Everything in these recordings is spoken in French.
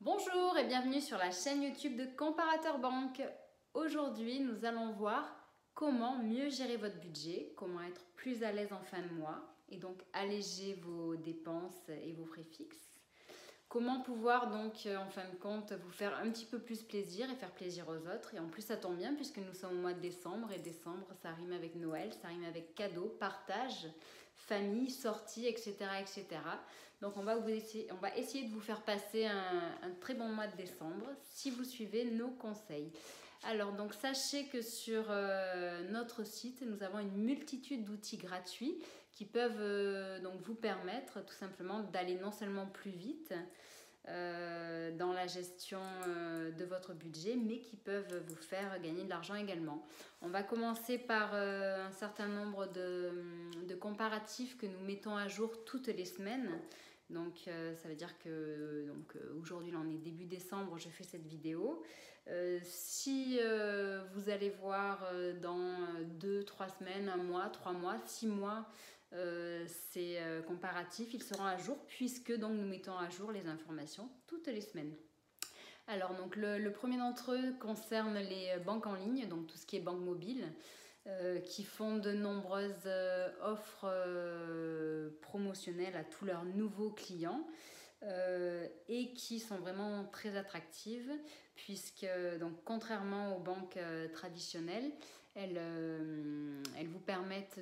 Bonjour et bienvenue sur la chaîne YouTube de Comparateur Banque. Aujourd'hui, nous allons voir comment mieux gérer votre budget, comment être plus à l'aise en fin de mois et donc alléger vos dépenses et vos frais fixes. Comment pouvoir donc en fin de compte vous faire un petit peu plus plaisir et faire plaisir aux autres. Et en plus ça tombe bien puisque nous sommes au mois de décembre et décembre ça rime avec Noël, ça rime avec cadeaux, partage, famille, sortie, etc. etc. Donc on va essayer de vous faire passer un très bon mois de décembre si vous suivez nos conseils. Alors donc sachez que sur notre site nous avons une multitude d'outils gratuits qui peuvent donc vous permettre tout simplement d'aller non seulement plus vite dans la gestion de votre budget, mais qui peuvent vous faire gagner de l'argent également. On va commencer par un certain nombre de comparatifs que nous mettons à jour toutes les semaines. Donc ça veut dire que aujourd'hui, on est début décembre, je fais cette vidéo. Si vous allez voir dans 2, 3 semaines, 1 mois, 3 mois, 6 mois, ces comparatifs, ils seront à jour puisque donc, nous mettons à jour les informations toutes les semaines. Alors donc le premier d'entre eux concerne les banques en ligne, donc tout ce qui est banque mobile, qui font de nombreuses offres promotionnelles à tous leurs nouveaux clients. Et qui sont vraiment très attractives puisque donc, contrairement aux banques traditionnelles, elles vous permettent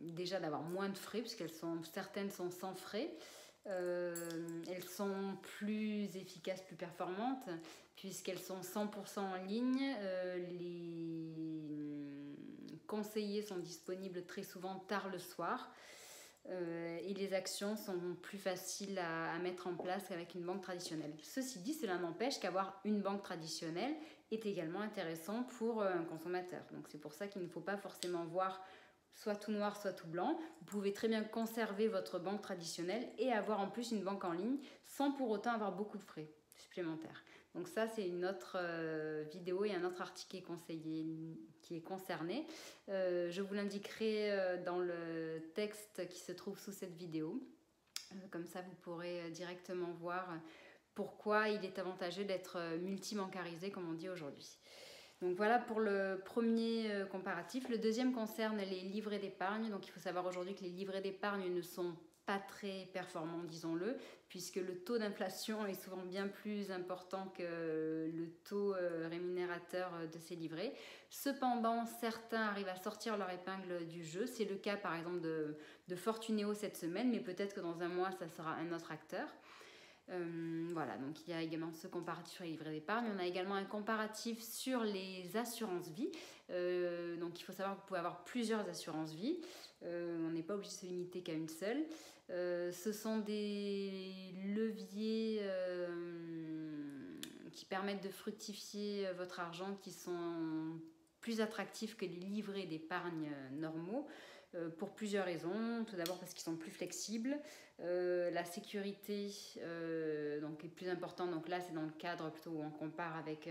déjà d'avoir moins de frais puisqu'elles sont certaines sont sans frais. Elles sont plus efficaces, plus performantes puisqu'elles sont 100% en ligne. Les conseillers sont disponibles très souvent tard le soir. Et les actions sont plus faciles à mettre en place qu'avec une banque traditionnelle. Ceci dit, cela n'empêche qu'avoir une banque traditionnelle est également intéressant pour un consommateur. Donc c'est pour ça qu'il ne faut pas forcément voir soit tout noir, soit tout blanc. Vous pouvez très bien conserver votre banque traditionnelle et avoir en plus une banque en ligne sans pour autant avoir beaucoup de frais supplémentaires. Donc ça, c'est une autre vidéo et un autre article qui est concerné. Je vous l'indiquerai dans le texte qui se trouve sous cette vidéo. Comme ça, vous pourrez directement voir pourquoi il est avantageux d'être multi-bancarisé, comme on dit aujourd'hui. Donc voilà pour le premier comparatif. Le deuxième concerne les livrets d'épargne. Donc il faut savoir aujourd'hui que les livrets d'épargne ne sont pas très performants, disons-le, puisque le taux d'inflation est souvent bien plus important que le taux rémunérateur de ces livrets. Cependant, certains arrivent à sortir leur épingle du jeu. C'est le cas par exemple de Fortunéo cette semaine, mais peut-être que dans un mois, ça sera un autre acteur. Voilà, donc il y a également ce comparatif sur les livrets d'épargne. On a également un comparatif sur les assurances vie. Donc il faut savoir que vous pouvez avoir plusieurs assurances vie. On n'est pas obligé de se limiter qu'à une seule. Ce sont des leviers qui permettent de fructifier votre argent, qui sont plus attractifs que les livrets d'épargne normaux. Pour plusieurs raisons. Tout d'abord parce qu'ils sont plus flexibles. La sécurité donc est plus importante. Donc là, c'est dans le cadre plutôt où on compare avec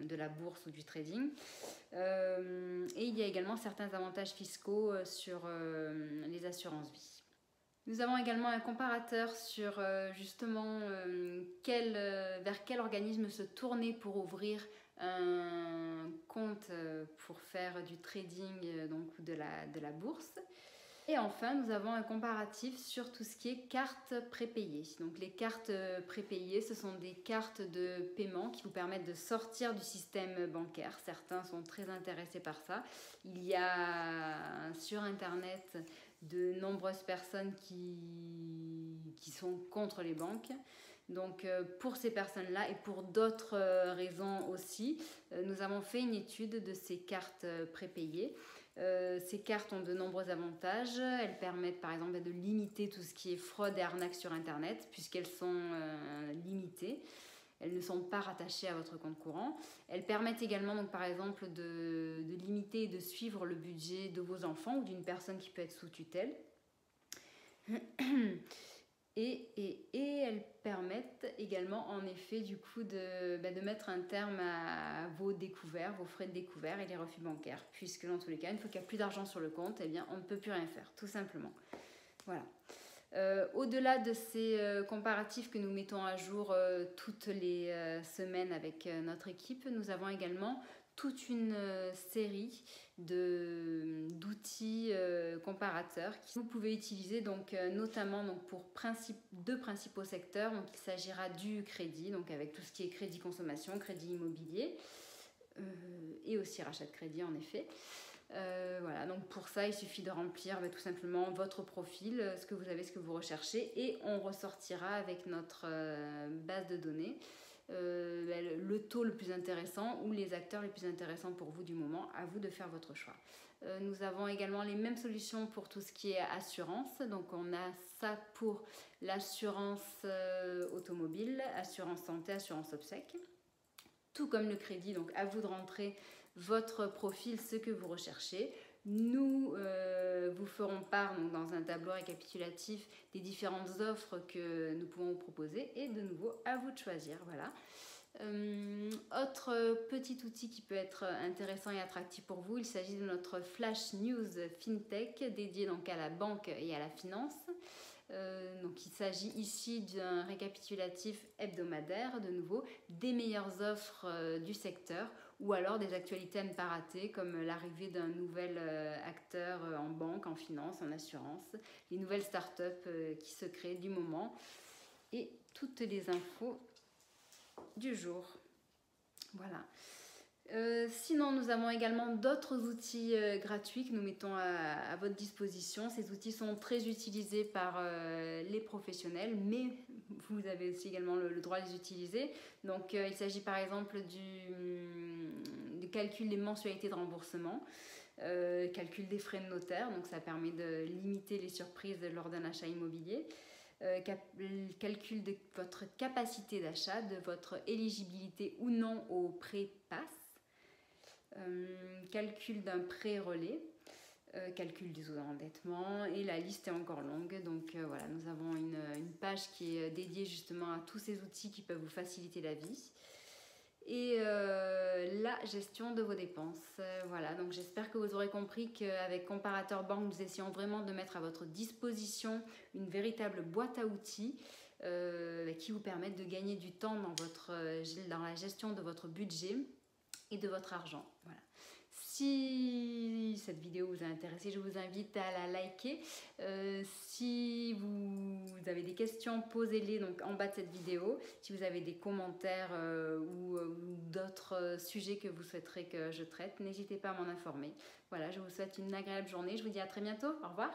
de la bourse ou du trading. Et il y a également certains avantages fiscaux sur les assurances vie. Nous avons également un comparateur sur justement vers quel organisme se tourner pour ouvrir un compte pour faire du trading donc de la bourse. Et enfin, nous avons un comparatif sur tout ce qui est cartes prépayées. Donc les cartes prépayées, ce sont des cartes de paiement qui vous permettent de sortir du système bancaire. Certains sont très intéressés par ça. Il y a sur Internet de nombreuses personnes qui sont contre les banques. Donc pour ces personnes-là et pour d'autres raisons aussi, nous avons fait une étude de ces cartes prépayées. Ces cartes ont de nombreux avantages. Elles permettent par exemple de limiter tout ce qui est fraude et arnaque sur Internet puisqu'elles sont limitées. Elles ne sont pas rattachées à votre compte courant. Elles permettent également donc, par exemple de limiter et de suivre le budget de vos enfants ou d'une personne qui peut être sous tutelle. Et elles permettent également en effet du coup de mettre un terme à vos découverts, vos frais de découvert et les refus bancaires. Puisque dans tous les cas, une fois qu'il n'y a plus d'argent sur le compte, eh bien, on ne peut plus rien faire, tout simplement. Voilà. Au-delà de ces comparatifs que nous mettons à jour toutes les semaines avec notre équipe, nous avons également toute une série d'outils comparateurs que vous pouvez utiliser notamment pour deux principaux secteurs. Donc, il s'agira du crédit, donc avec tout ce qui est crédit consommation, crédit immobilier et aussi rachat de crédit en effet. Voilà, donc pour ça il suffit de remplir tout simplement votre profil, ce que vous avez, ce que vous recherchez, et on ressortira avec notre base de données le taux le plus intéressant ou les acteurs les plus intéressants pour vous du moment. À vous de faire votre choix. Nous avons également les mêmes solutions pour tout ce qui est assurance. Donc on a ça pour l'assurance automobile, assurance santé, assurance obsèques, tout comme le crédit. Donc à vous de rentrer votre profil, ce que vous recherchez. Nous vous ferons part donc, dans un tableau récapitulatif des différentes offres que nous pouvons vous proposer, et de nouveau à vous de choisir. Voilà. Autre petit outil qui peut être intéressant et attractif pour vous, il s'agit de notre Flash News FinTech dédié donc à la banque et à la finance. Donc il s'agit ici d'un récapitulatif hebdomadaire, de nouveau, des meilleures offres du secteur, ou alors des actualités à ne pas rater, comme l'arrivée d'un nouvel acteur en banque, en finance, en assurance, les nouvelles startups qui se créent du moment, et toutes les infos du jour. Voilà. Sinon, nous avons également d'autres outils gratuits que nous mettons à votre disposition. Ces outils sont très utilisés par les professionnels, mais vous avez aussi également le droit de les utiliser. Donc, il s'agit par exemple du calcul des mensualités de remboursement, calcul des frais de notaire, donc ça permet de limiter les surprises lors d'un achat immobilier. Calcul de votre capacité d'achat, de votre éligibilité ou non au prêt PASS, calcul d'un prêt relais, calcul du sous-endettement, et la liste est encore longue. Donc voilà, nous avons une page qui est dédiée justement à tous ces outils qui peuvent vous faciliter la vie. Et la gestion de vos dépenses. Voilà, donc j'espère que vous aurez compris qu'avec Comparateur Banque, nous essayons vraiment de mettre à votre disposition une véritable boîte à outils qui vous permettent de gagner du temps dans la gestion de votre budget et de votre argent. Voilà. Si cette vidéo vous a intéressé, je vous invite à la liker. Si vous avez des questions, posez-les donc en bas de cette vidéo. Si vous avez des commentaires ou d'autres sujets que vous souhaiterez que je traite, n'hésitez pas à m'en informer. Voilà, je vous souhaite une agréable journée. Je vous dis à très bientôt. Au revoir.